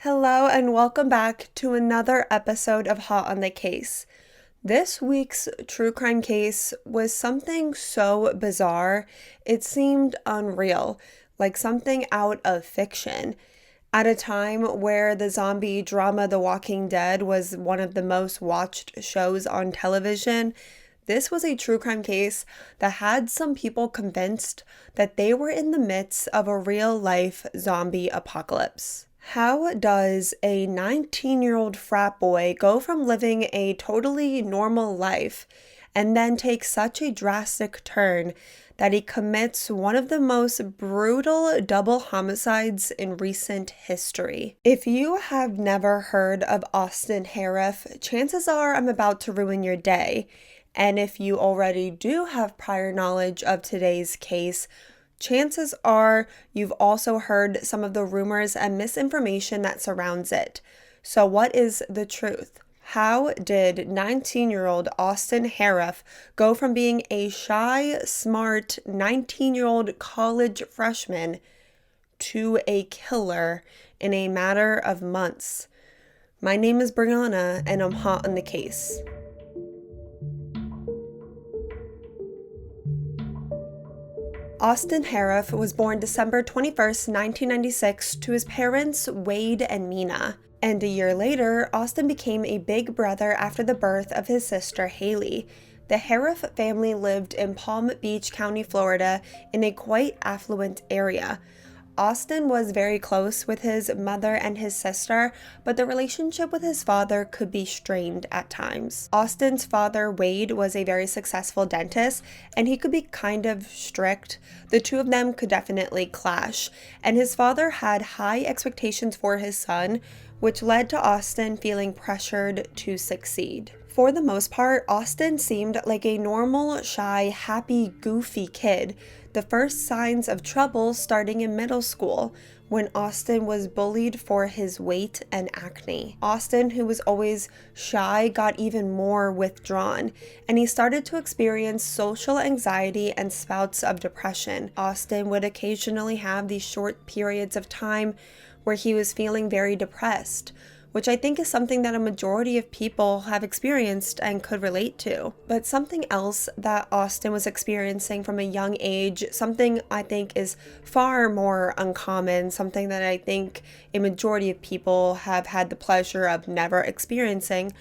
Hello and welcome back to another episode of Hot on the Case. This week's true crime case was something so bizarre, it seemed unreal, like something out of fiction. At a time where the zombie drama The Walking Dead was one of the most watched shows on television, this was a true crime case that had some people convinced that they were in the midst of a real-life zombie apocalypse. How does a 19-year-old frat boy go from living a totally normal life and then take such a drastic turn that he commits one of the most brutal double homicides in recent history? If you have never heard of Austin Harrouff, chances are I'm about to ruin your day. And if you already do have prior knowledge of today's case, chances are you've also heard some of the rumors and misinformation that surrounds it. So what is the truth? How did 19-year-old Austin Harrouff go from being a shy, smart 19-year-old college freshman to a killer in a matter of months? My name is Breanna and I'm hot on the case. Austin Harrouff was born December 21st, 1996 to his parents Wade and Mina. And a year later, Austin became a big brother after the birth of his sister Haley. The Harrouff family lived in Palm Beach County, Florida, in a quite affluent area. Austin was very close with his mother and his sister, but the relationship with his father could be strained at times. Austin's father, Wade, was a very successful dentist, and he could be kind of strict. The two of them could definitely clash, and his father had high expectations for his son, which led to Austin feeling pressured to succeed. For the most part, Austin seemed like a normal, shy, happy, goofy kid. The first signs of trouble starting in middle school, when Austin was bullied for his weight and acne. Austin, who was always shy, got even more withdrawn, and he started to experience social anxiety and spouts of depression. Austin would occasionally have these short periods of time where he was feeling very depressed, which I think is something that a majority of people have experienced and could relate to. But something else that Austin was experiencing from a young age, something I think is far more uncommon, something that I think a majority of people have had the pleasure of never experiencing,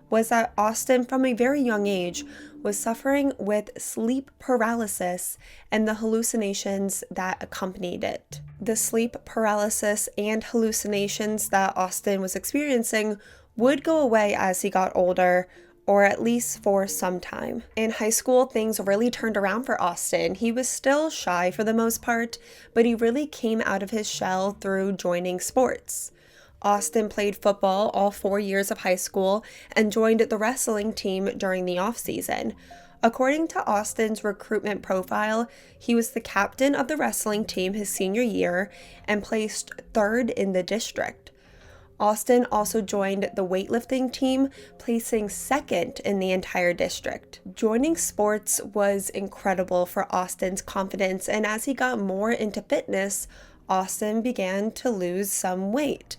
was that Austin, from a very young age, was suffering with sleep paralysis and the hallucinations that accompanied it. The sleep paralysis and hallucinations that Austin was experiencing would go away as he got older, or at least for some time. In high school, things really turned around for Austin. He was still shy for the most part, but he really came out of his shell through joining sports. Austin played football all 4 years of high school and joined the wrestling team during the off-season. According to Austin's recruitment profile, he was the captain of the wrestling team his senior year and placed third in the district. Austin also joined the weightlifting team, placing second in the entire district. Joining sports was incredible for Austin's confidence, and as he got more into fitness, Austin began to lose some weight.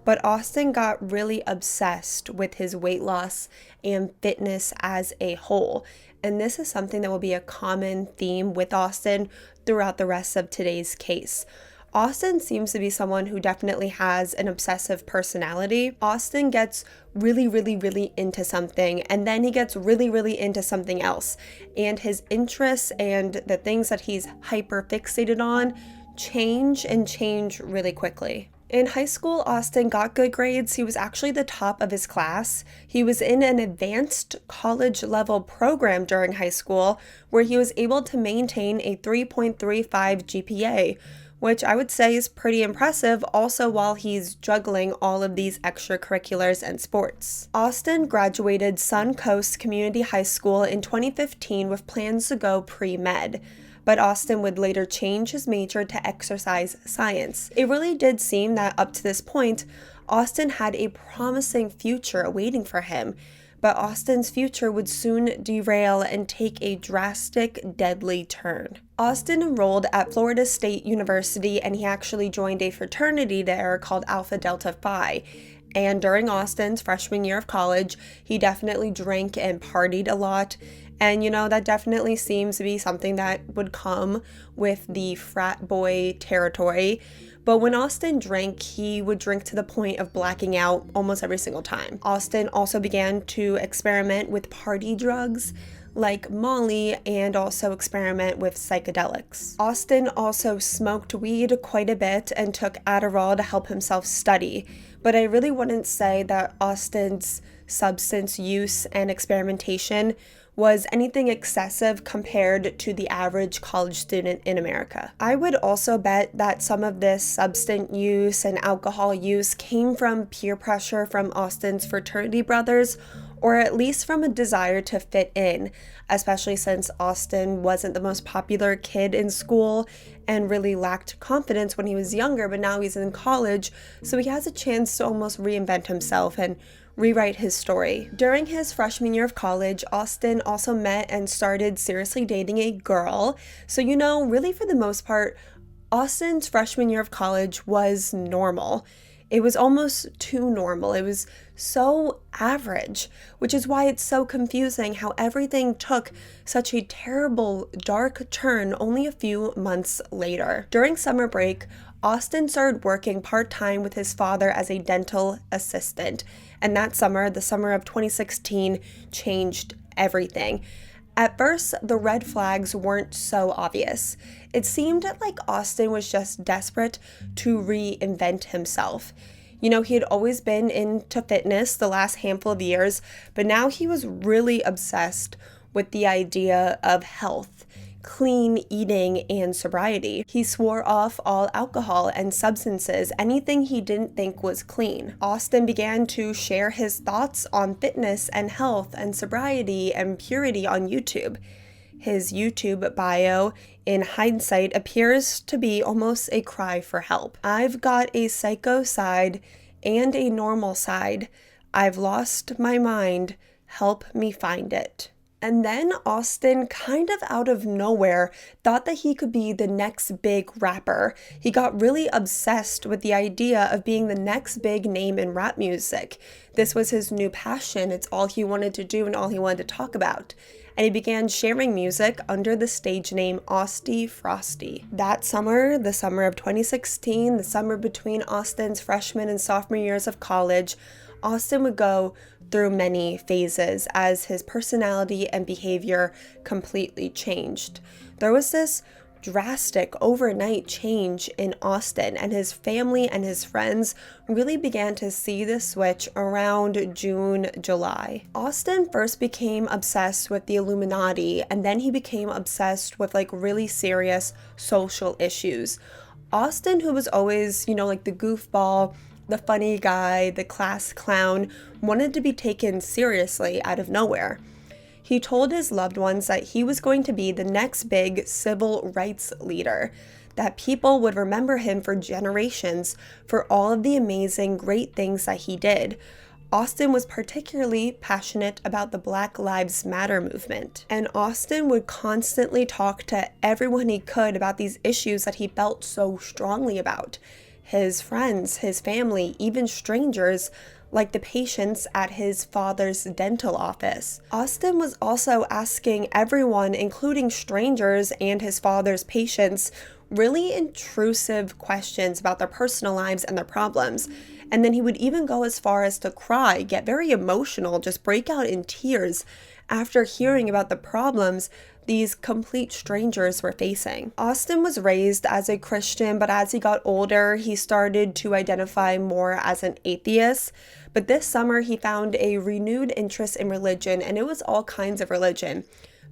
But Austin got really obsessed with his weight loss and fitness as a whole. And this is something that will be a common theme with Austin throughout the rest of today's case. Austin seems to be someone who definitely has an obsessive personality. Austin gets really into something, and then he gets really into something else. And his interests and the things that he's hyper fixated on change really quickly. In high school, Austin got good grades. He was actually the top of his class. He was in an advanced college level program during high school where he was able to maintain a 3.35 GPA, which I would say is pretty impressive also while he's juggling all of these extracurriculars and sports. Austin graduated Suncoast Community High School in 2015 with plans to go pre-med. But Austin would later change his major to exercise science. It really did seem that up to this point, Austin had a promising future awaiting for him, but Austin's future would soon derail and take a drastic, deadly turn. Austin enrolled at Florida State University, and he actually joined a fraternity there called Alpha Delta Phi. And during Austin's freshman year of college, he definitely drank and partied a lot. And, that definitely seems to be something that would come with the frat boy territory. But when Austin drank, he would drink to the point of blacking out almost every single time. Austin also began to experiment with party drugs like Molly, and also experiment with psychedelics. Austin also smoked weed quite a bit and took Adderall to help himself study, but I really wouldn't say that Austin's substance use and experimentation was anything excessive compared to the average college student in America. I would also bet that some of this substance use and alcohol use came from peer pressure from Austin's fraternity brothers, or at least from a desire to fit in, especially since Austin wasn't the most popular kid in school and really lacked confidence when he was younger, but now he's in college, so he has a chance to almost reinvent himself and rewrite his story. During his freshman year of college, Austin also met and started seriously dating a girl. So, really for the most part, Austin's freshman year of college was normal. It was almost too normal. It was so average, which is why it's so confusing how everything took such a terrible, dark turn only a few months later. During summer break, Austin started working part-time with his father as a dental assistant. And that summer, the summer of 2016, changed everything. At first, the red flags weren't so obvious. It seemed like Austin was just desperate to reinvent himself. He had always been into fitness the last handful of years, but now he was really obsessed with the idea of health, clean eating, and sobriety. He swore off all alcohol and substances, anything he didn't think was clean. Austin began to share his thoughts on fitness and health and sobriety and purity on YouTube. His YouTube bio, in hindsight, appears to be almost a cry for help. I've got a psycho side and a normal side. I've lost my mind. Help me find it. And then Austin, kind of out of nowhere, thought that he could be the next big rapper. He got really obsessed with the idea of being the next big name in rap music. This was his new passion. It's all he wanted to do and all he wanted to talk about. And he began sharing music under the stage name Austin Frosty. That summer, the summer of 2016, the summer between Austin's freshman and sophomore years of college, Austin would go through many phases as his personality and behavior completely changed. There was this drastic overnight change in Austin, and his family and his friends really began to see the switch around June, July. Austin first became obsessed with the Illuminati, and then he became obsessed with really serious social issues. Austin, who was always, the goofball, the funny guy, the class clown, wanted to be taken seriously out of nowhere. He told his loved ones that he was going to be the next big civil rights leader, that people would remember him for generations for all of the amazing, great things that he did. Austin was particularly passionate about the Black Lives Matter movement, and Austin would constantly talk to everyone he could about these issues that he felt so strongly about. His friends, his family, even strangers, like the patients at his father's dental office. Austin was also asking everyone, including strangers and his father's patients, really intrusive questions about their personal lives and their problems. And then he would even go as far as to cry, get very emotional, just break out in tears after hearing about the problems these complete strangers were facing. Austin was raised as a Christian, but as he got older, he started to identify more as an atheist. But this summer, he found a renewed interest in religion, and it was all kinds of religion.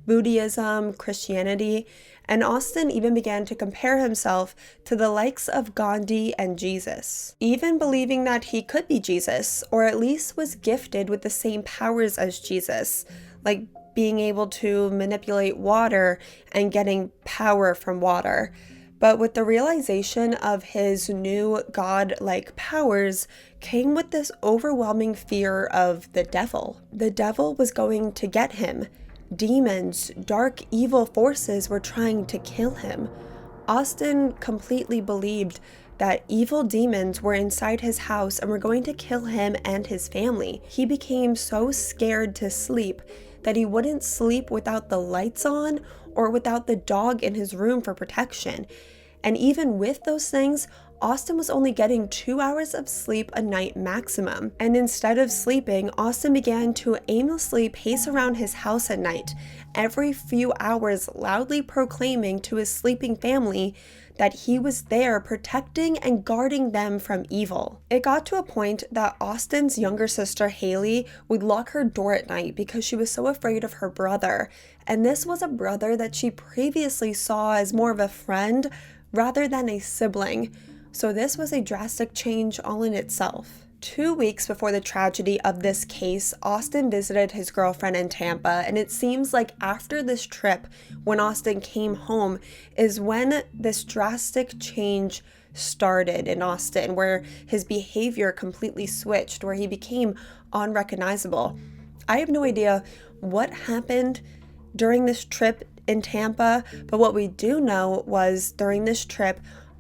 Buddhism, Christianity, and Austin even began to compare himself to the likes of Gandhi and Jesus, even believing that he could be Jesus, or at least was gifted with the same powers as Jesus, like being able to manipulate water and getting power from water. But with the realization of his new God-like powers came with this overwhelming fear of the devil. The devil was going to get him. demons, dark, evil forces were trying to kill him. Austin completely believed that evil demons were inside his house and were going to kill him and his family. He became so scared to sleep that he wouldn't sleep without the lights on or without the dog in his room for protection. And even with those things, Austin was only getting 2 hours of sleep a night maximum. And instead of sleeping, Austin began to aimlessly pace around his house at night, every few hours loudly proclaiming to his sleeping family that he was there protecting and guarding them from evil. It got to a point that Austin's younger sister Haley would lock her door at night because she was so afraid of her brother. And this was a brother that she previously saw as more of a friend rather than a sibling. So this was a drastic change all in itself. 2 weeks before the tragedy of this case, Austin visited his girlfriend in Tampa, and it seems like after this trip, when Austin came home, is when this drastic change started in Austin, where his behavior completely switched, where he became unrecognizable. I have no idea what happened during this trip in Tampa, but what we do know was during this trip,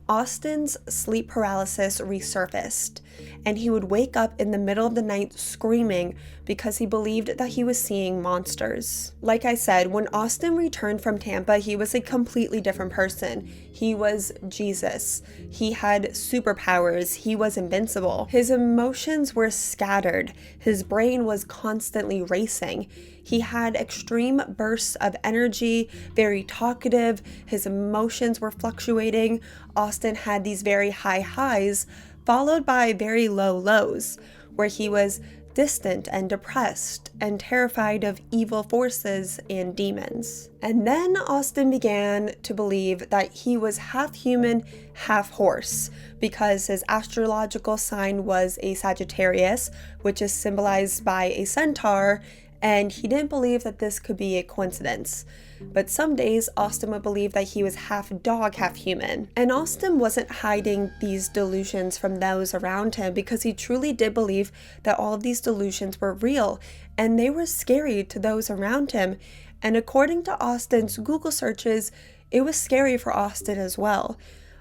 Austin's sleep paralysis resurfaced, and he would wake up in the middle of the night screaming because he believed that he was seeing monsters. Like I said, when Austin returned from Tampa, he was a completely different person. He was Jesus. He had superpowers. He was invincible. His emotions were scattered. His brain was constantly racing. He had extreme bursts of energy, very talkative. His emotions were fluctuating. Austin had these very high highs, followed by very low lows, where he was distant and depressed and terrified of evil forces and demons. And then Austin began to believe that he was half human, half horse, because his astrological sign was a Sagittarius, which is symbolized by a centaur, and he didn't believe that this could be a coincidence. But some days, Austin would believe that he was half dog, half human. And Austin wasn't hiding these delusions from those around him because he truly did believe that all of these delusions were real, and they were scary to those around him. And according to Austin's Google searches, it was scary for Austin as well.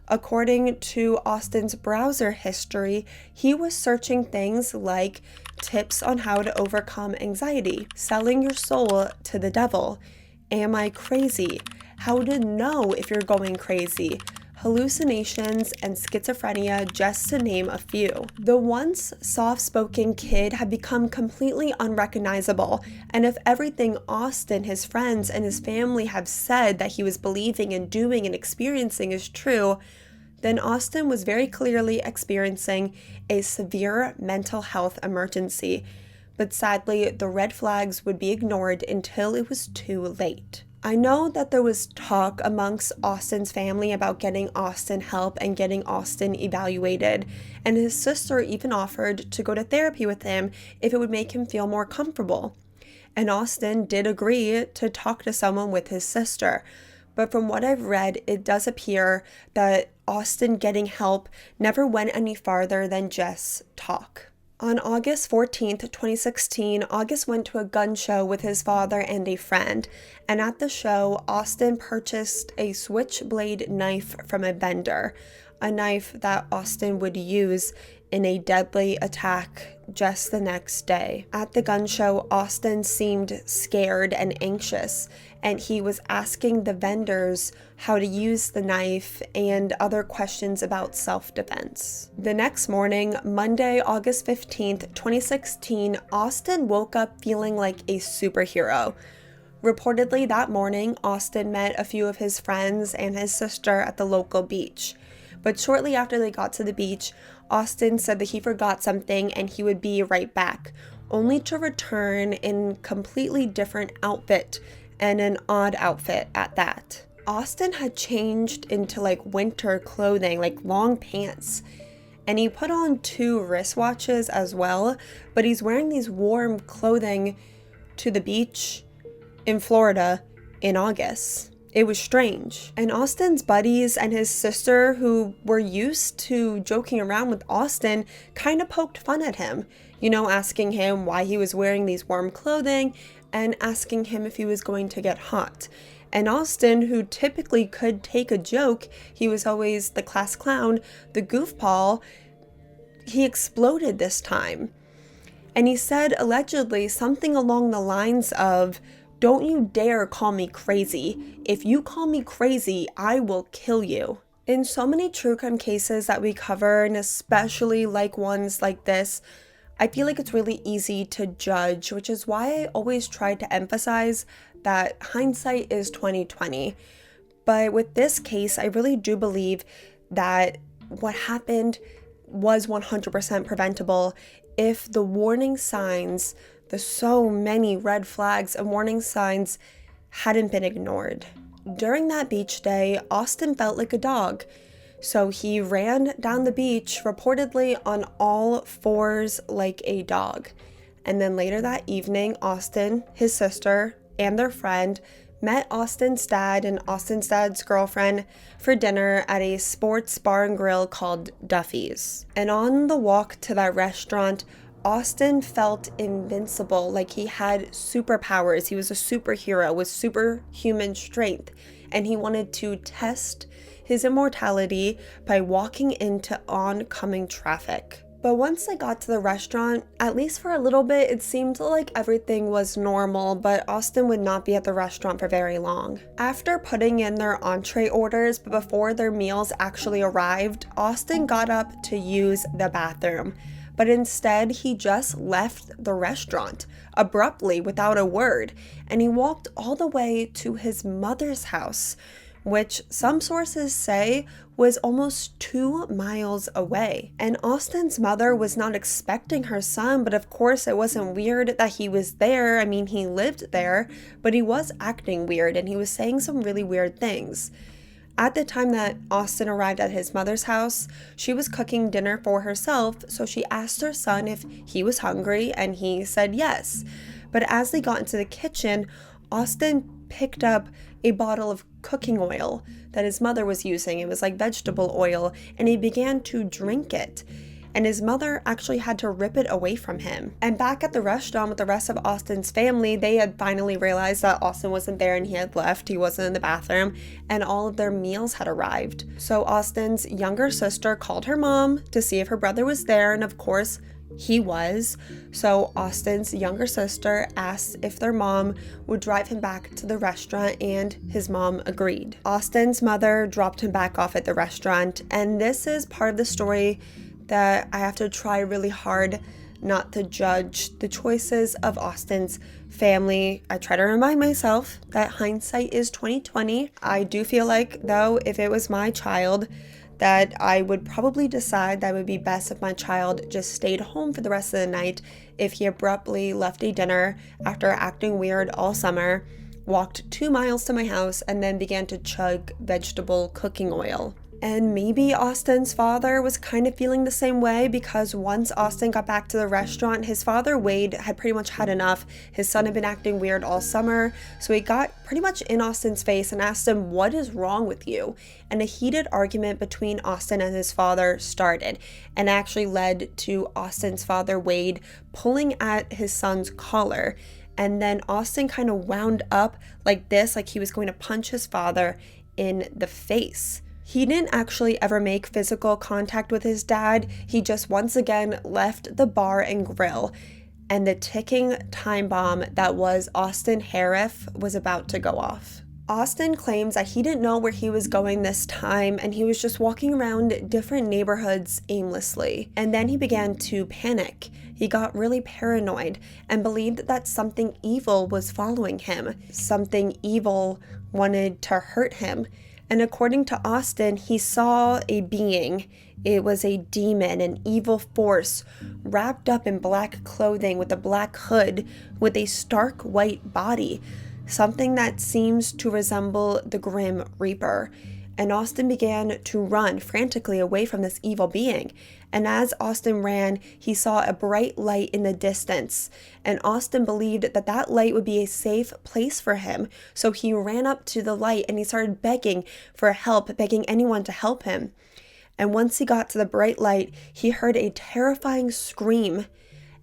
According to Austin's browser history, he was searching things like tips on how to overcome anxiety, selling your soul to the devil, am I crazy, how to know if you're going crazy, hallucinations, and schizophrenia, just to name a few. The once soft-spoken kid had become completely unrecognizable, and if everything Austin, his friends, and his family have said that he was believing and doing and experiencing is true, then Austin was very clearly experiencing a severe mental health emergency. But sadly, the red flags would be ignored until it was too late. I know that there was talk amongst Austin's family about getting Austin help and getting Austin evaluated, and his sister even offered to go to therapy with him if it would make him feel more comfortable. And Austin did agree to talk to someone with his sister. But from what I've read, it does appear that Austin getting help never went any farther than just talk. On August 14th, 2016, August went to a gun show with his father and a friend, and at the show, Austin purchased a switchblade knife from a vendor, a knife that Austin would use in a deadly attack just the next day. At the gun show, Austin seemed scared and anxious, and he was asking the vendors how to use the knife and other questions about self-defense. The next morning, Monday, August 15th, 2016, Austin woke up feeling like a superhero. Reportedly that morning, Austin met a few of his friends and his sister at the local beach. But shortly after they got to the beach, Austin said that he forgot something and he would be right back, only to return in completely different outfit, and an odd outfit at that. Austin had changed into like winter clothing, like long pants, and he put on 2 wristwatches as well, but he's wearing these warm clothing to the beach in Florida in August. It was strange. And Austin's buddies and his sister, who were used to joking around with Austin, kind of poked fun at him, asking him why he was wearing these warm clothing and asking him if he was going to get hot. And Austin, who typically could take a joke, he was always the class clown, the goofball, he exploded this time. And he said allegedly something along the lines of, "Don't you dare call me crazy. If you call me crazy, I will kill you." In so many true crime cases that we cover, and especially like ones like this, I feel like it's really easy to judge, which is why I always try to emphasize that hindsight is 2020. But with this case, I really do believe that what happened was 100% preventable if the warning signs, the so many red flags and warning signs hadn't been ignored. During that beach day, Austin felt like a dog. So he ran down the beach, reportedly on all fours like a dog. And then later that evening, Austin, his sister, and their friend met Austin's dad and Austin's dad's girlfriend for dinner at a sports bar and grill called Duffy's. And on the walk to that restaurant, Austin felt invincible, like he had superpowers. He was a superhero with superhuman strength, and he wanted to test his immortality by walking into oncoming traffic. But once they got to the restaurant, at least for a little bit, it seemed like everything was normal, but Austin would not be at the restaurant for very long. After putting in their entree orders, but before their meals actually arrived, Austin got up to use the bathroom. But instead, he just left the restaurant abruptly without a word, and he walked all the way to his mother's house, which some sources say was almost 2 miles away. And Austin's mother was not expecting her son, but of course it wasn't weird that he was there. I mean, he lived there, but he was acting weird and he was saying some really weird things. At the time that Austin arrived at his mother's house, she was cooking dinner for herself, so she asked her son if he was hungry, and he said yes. But as they got into the kitchen, Austin picked up a bottle of cooking oil that his mother was using. It was like vegetable oil, and he began to drink it. And his mother actually had to rip it away from him. And back at the restaurant with the rest of Austin's family, they had finally realized that Austin wasn't there and he had left. He wasn't in the bathroom, and all of their meals had arrived. So Austin's younger sister called her mom to see if her brother was there, and of course, he was. So Austin's younger sister asked if their mom would drive him back to the restaurant, and his mom agreed. Austin's mother dropped him back off at the restaurant, and this is part of the story that I have to try really hard not to judge the choices of Austin's family. I try to remind myself that hindsight is 2020. I do feel like, though, if it was my child, that I would probably decide that it would be best if my child just stayed home for the rest of the night if he abruptly left a dinner after acting weird all summer, walked 2 miles to my house, and then began to chug vegetable cooking oil. And maybe Austin's father was kind of feeling the same way, because once Austin got back to the restaurant, his father, Wade, had pretty much had enough. His son had been acting weird all summer, so he got pretty much in Austin's face and asked him, "What is wrong with you?" And a heated argument between Austin and his father started, and actually led to Austin's father, Wade, pulling at his son's collar. And then Austin kind of wound up like this, like he was going to punch his father in the face. He didn't actually ever make physical contact with his dad. He just once again left the bar and grill, and the ticking time bomb that was Austin Harrouff was about to go off. Austin claims that he didn't know where he was going this time, and he was just walking around different neighborhoods aimlessly. And then he began to panic. He got really paranoid and believed that something evil was following him. Something evil wanted to hurt him. And according to Austin, he saw a being. It was a demon, an evil force, wrapped up in black clothing with a black hood, with a stark white body, something that seems to resemble the Grim Reaper. And Austin began to run frantically away from this evil being. And as Austin ran, he saw a bright light in the distance. And Austin believed that that light would be a safe place for him. So he ran up to the light and he started begging for help, begging anyone to help him. And once he got to the bright light, he heard a terrifying scream.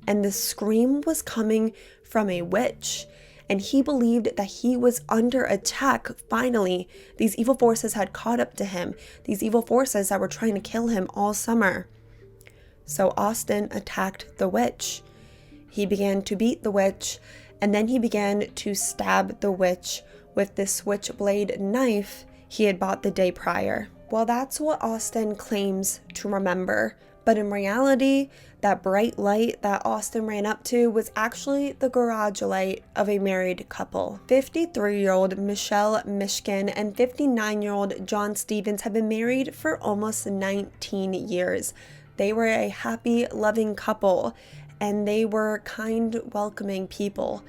And the scream was coming from a witch. and he believed that he was under attack. Finally, these evil forces had caught up to him, these evil forces that were trying to kill him all summer. So Austin attacked the witch. He began to beat the witch, and then he began to stab the witch with this switchblade knife he had bought the day prior. Well, that's what Austin claims to remember, but in reality, that bright light that Austin ran up to was actually the garage light of a married couple. 53-year-old Michelle Mishcon and 59-year-old John Stevens have been married for almost 19 years. They were a happy, loving couple, and they were kind, welcoming people.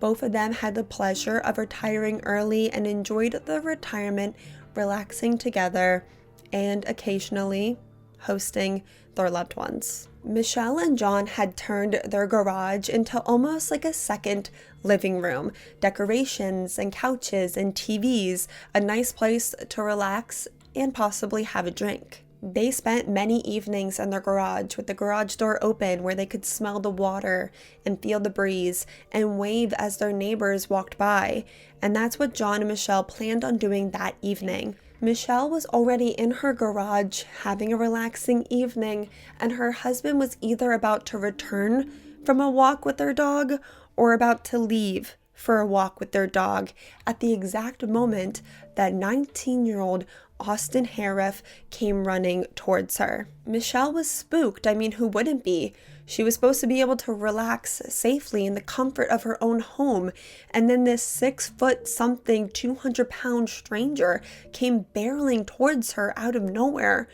Both of them had the pleasure of retiring early and enjoyed the retirement, relaxing together, and occasionally hosting their loved ones. Michelle and John had turned their garage into almost like a second living room. Decorations and couches and TVs, a nice place to relax and possibly have a drink. They spent many evenings in their garage with the garage door open where they could smell the water and feel the breeze and wave as their neighbors walked by. And that's what John and Michelle planned on doing that evening. Michelle was already in her garage having a relaxing evening, and her husband was either about to return from a walk with their dog or about to leave for a walk with their dog at the exact moment that 19-year-old Austin Harrouff came running towards her. Michelle was spooked. I mean, who wouldn't be? She was supposed to be able to relax safely in the comfort of her own home. And then this 6-foot-something, 200-pound stranger came barreling towards her out of nowhere.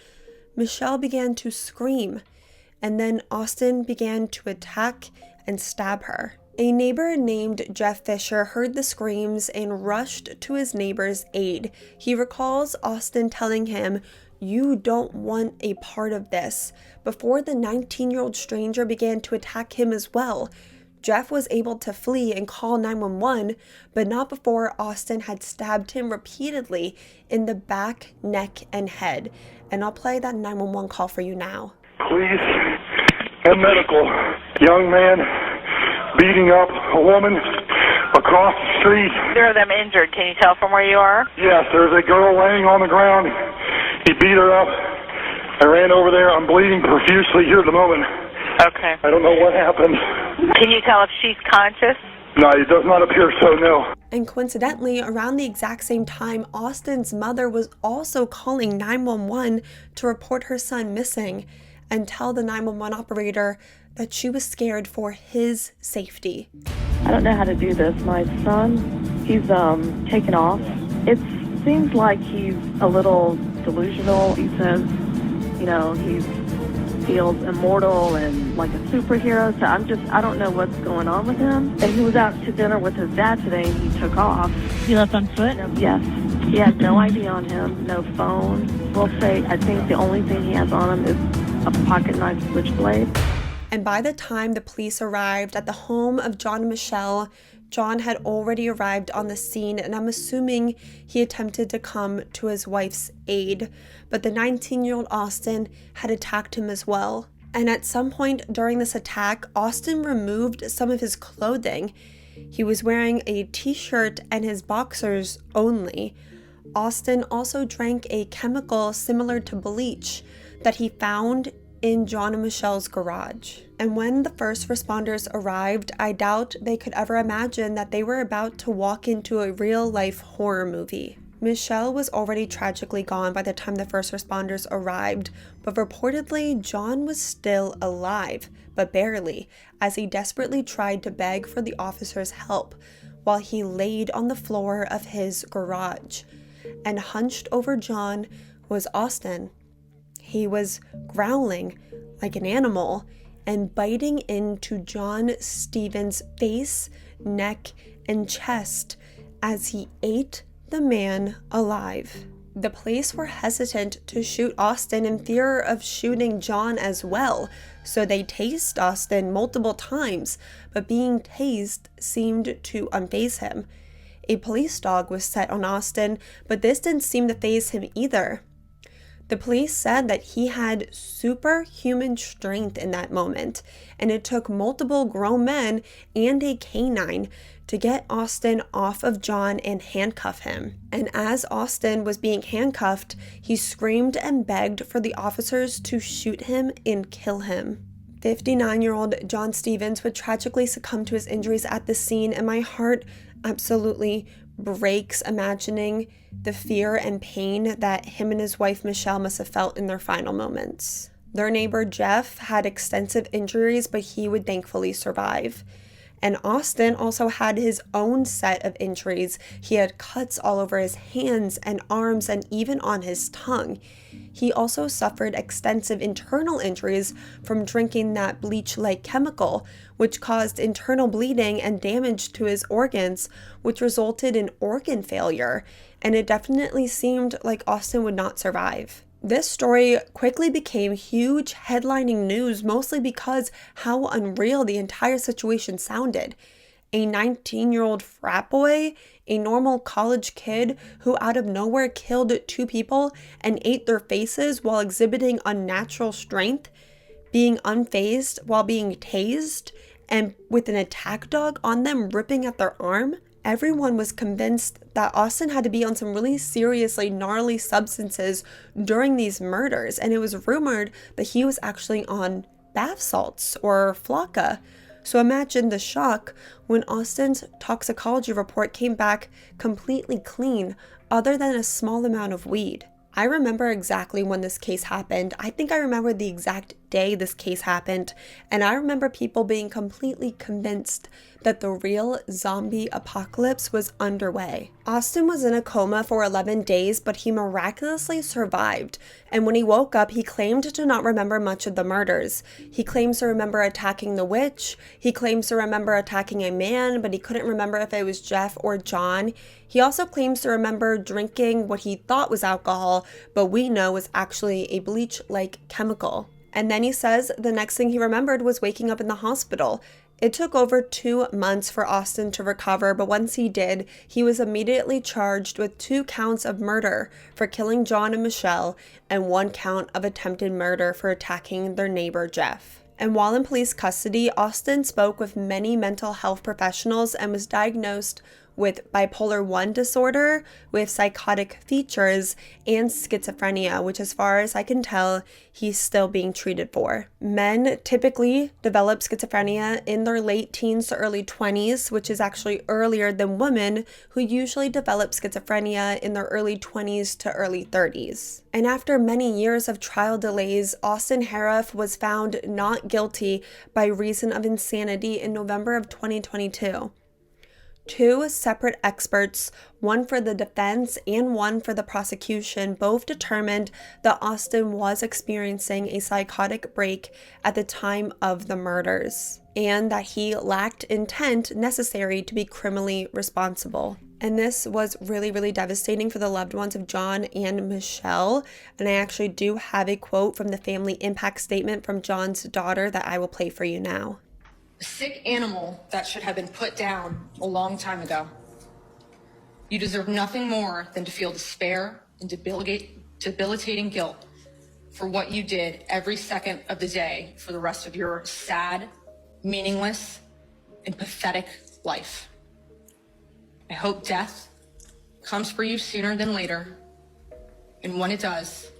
Michelle began to scream, and then Austin began to attack and stab her. A neighbor named Jeff Fisher heard the screams and rushed to his neighbor's aid. He recalls Austin telling him, "You don't want a part of this," before the 19-year-old stranger began to attack him as well. Jeff was able to flee and call 911, but not before Austin had stabbed him repeatedly in the back, neck, and head. And I'll play that 911 call for you now. Please, and medical. Young man beating up a woman across the street. There are them injured. Can you tell from where you are? Yes, there's a girl laying on the ground. He beat her up. I ran over there. I'm bleeding profusely here at the moment. Okay. I don't know what happened. Can you tell if she's conscious? No, it does not appear so, no. And coincidentally, around the exact same time, Austin's mother was also calling 911 to report her son missing and tell the 911 operator that she was scared for his safety. I don't know how to do this. My son, he's taken off. It seems like he's a little delusional. He says, he feels immortal and like a superhero. So I don't know what's going on with him. And he was out to dinner with his dad today and he took off. He left on foot? Yes. He had no ID on him, no phone. We'll say, I think the only thing he has on him is a pocket knife switchblade. And by the time the police arrived at the home of John and Michelle, John had already arrived on the scene, and I'm assuming he attempted to come to his wife's aid. But the 19-year-old Austin had attacked him as well. And at some point during this attack, Austin removed some of his clothing. He was wearing a t-shirt and his boxers only. Austin also drank a chemical similar to bleach that he found in John and Michelle's garage. And when the first responders arrived, I doubt they could ever imagine that they were about to walk into a real-life horror movie. Michelle was already tragically gone by the time the first responders arrived, but reportedly John was still alive, but barely, as he desperately tried to beg for the officers' help while he laid on the floor of his garage. And hunched over John was Austin. He was growling like an animal and biting into John Stevens' face, neck, and chest as he ate the man alive. The police were hesitant to shoot Austin in fear of shooting John as well, so they tased Austin multiple times, but being tased seemed to unfaze him. A police dog was set on Austin, but this didn't seem to faze him either. The police said that he had superhuman strength in that moment, and it took multiple grown men and a canine to get Austin off of John and handcuff him. And as Austin was being handcuffed, he screamed and begged for the officers to shoot him and kill him. 59-year-old John Stevens would tragically succumb to his injuries at the scene, and my heart absolutely breaks imagining the fear and pain that him and his wife Michelle must have felt in their final moments. Their neighbor Jeff had extensive injuries, but he would thankfully survive. And Austin also had his own set of injuries. He had cuts all over his hands and arms and even on his tongue. He also suffered extensive internal injuries from drinking that bleach-like chemical, which caused internal bleeding and damage to his organs, which resulted in organ failure. And it definitely seemed like Austin would not survive. This story quickly became huge headlining news, mostly because how unreal the entire situation sounded. A 19-year-old frat boy, a normal college kid who out of nowhere killed 2 people and ate their faces while exhibiting unnatural strength, being unfazed while being tased, and with an attack dog on them ripping at their arm. Everyone was convinced that Austin had to be on some really seriously gnarly substances during these murders, and it was rumored that he was actually on bath salts or flocka. So imagine the shock when Austin's toxicology report came back completely clean, other than a small amount of weed. I remember exactly when this case happened. I think I remember the exact day this case happened, and I remember people being completely convinced that the real zombie apocalypse was underway. Austin was in a coma for 11 days, but he miraculously survived, and when he woke up, he claimed to not remember much of the murders. He claims to remember attacking the witch, he claims to remember attacking a man, but he couldn't remember if it was Jeff or John. He also claims to remember drinking what he thought was alcohol, but we know was actually a bleach-like chemical. And then he says the next thing he remembered was waking up in the hospital. It took over 2 months for Austin to recover, but once he did, he was immediately charged with 2 counts of murder for killing John and Michelle, and 1 count of attempted murder for attacking their neighbor Jeff. And while in police custody, Austin spoke with many mental health professionals and was diagnosed with bipolar 1 disorder, with psychotic features, and schizophrenia, which as far as I can tell, he's still being treated for. Men typically develop schizophrenia in their late teens to early 20s, which is actually earlier than women who usually develop schizophrenia in their early 20s to early 30s. And after many years of trial delays, Austin Harrouff was found not guilty by reason of insanity in November of 2022. 2 separate experts, one for the defense and one for the prosecution, both determined that Austin was experiencing a psychotic break at the time of the murders, and that he lacked intent necessary to be criminally responsible. And this was really, really devastating for the loved ones of John and Michelle. And I actually do have a quote from the family impact statement from John's daughter that I will play for you now. A sick animal that should have been put down a long time ago. You deserve nothing more than to feel despair and debilitating guilt for what you did every second of the day for the rest of your sad, meaningless, and pathetic life. I hope death comes for you sooner than later, and when it does,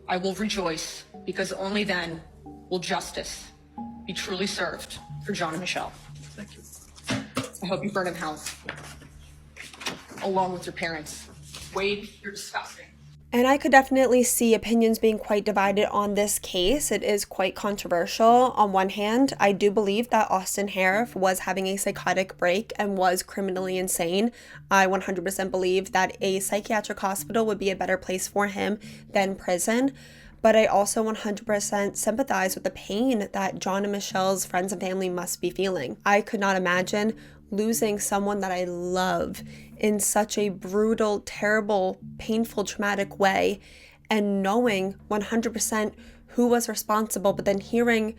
I will rejoice, because only then will justice be truly served for John and Michelle. Thank you. I hope you burn in hell, along with your parents. Wade, you're disgusting. And I could definitely see opinions being quite divided on this case. It is quite controversial. On one hand, I do believe that Austin Harrouff was having a psychotic break and was criminally insane. I 100% believe that a psychiatric hospital would be a better place for him than prison. But I also 100% sympathize with the pain that John and Michelle's friends and family must be feeling. I could not imagine losing someone that I love in such a brutal, terrible, painful, traumatic way, and knowing 100% who was responsible, but then hearing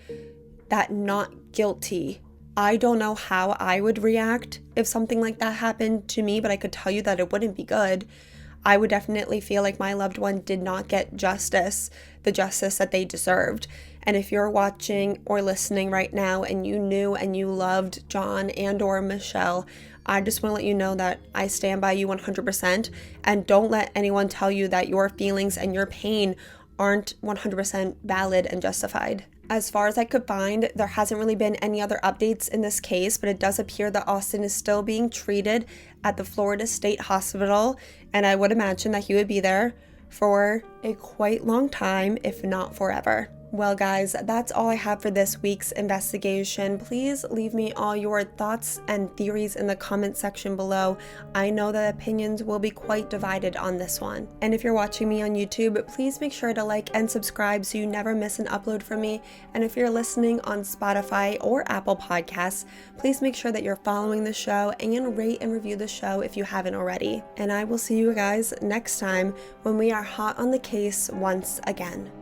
that not guilty. I don't know how I would react if something like that happened to me, but I could tell you that it wouldn't be good. I would definitely feel like my loved one did not get justice, the justice that they deserved. And if you're watching or listening right now and you knew and you loved John and or Michelle, I just want to let you know that I stand by you 100%, and don't let anyone tell you that your feelings and your pain aren't 100% valid and justified. As far as I could find, there hasn't really been any other updates in this case, but it does appear that Austin is still being treated at the Florida State Hospital, and I would imagine that he would be there for a quite long time, if not forever. Well guys, that's all I have for this week's investigation. Please leave me all your thoughts and theories in the comment section below. I know that opinions will be quite divided on this one. And if you're watching me on YouTube, please make sure to like and subscribe so you never miss an upload from me. And if you're listening on Spotify or Apple Podcasts, please make sure that you're following the show and rate and review the show if you haven't already. And I will see you guys next time when we are hot on the case once again.